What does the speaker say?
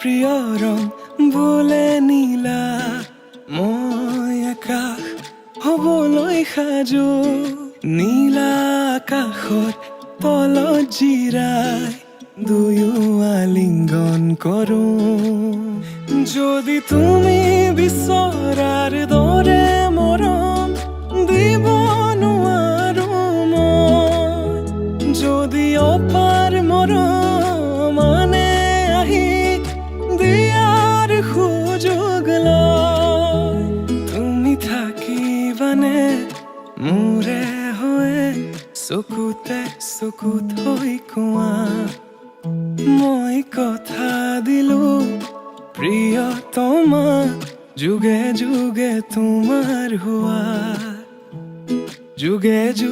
প্ৰিয় ৰং বোলে নীলা মই আকাশ হবলৈ সাজু নীলা আকাশৰ তলত জিৰাই দুয়ো আলিঙ্গন কৰো যদি তুমি বিচৰাৰ দৰে মৰম দিব নোৱাৰো মই যদি অপাৰ মৰম মানে আহি দিয়াৰ সুযোগ লয় তুমি থাকিবানে মোৰে হৈ চকুতে চকুত হৈ কোৱা মই কথা দিলো প্ৰিয়তমা যুগে যুগে তোমাৰ হোৱা যুগে যুগে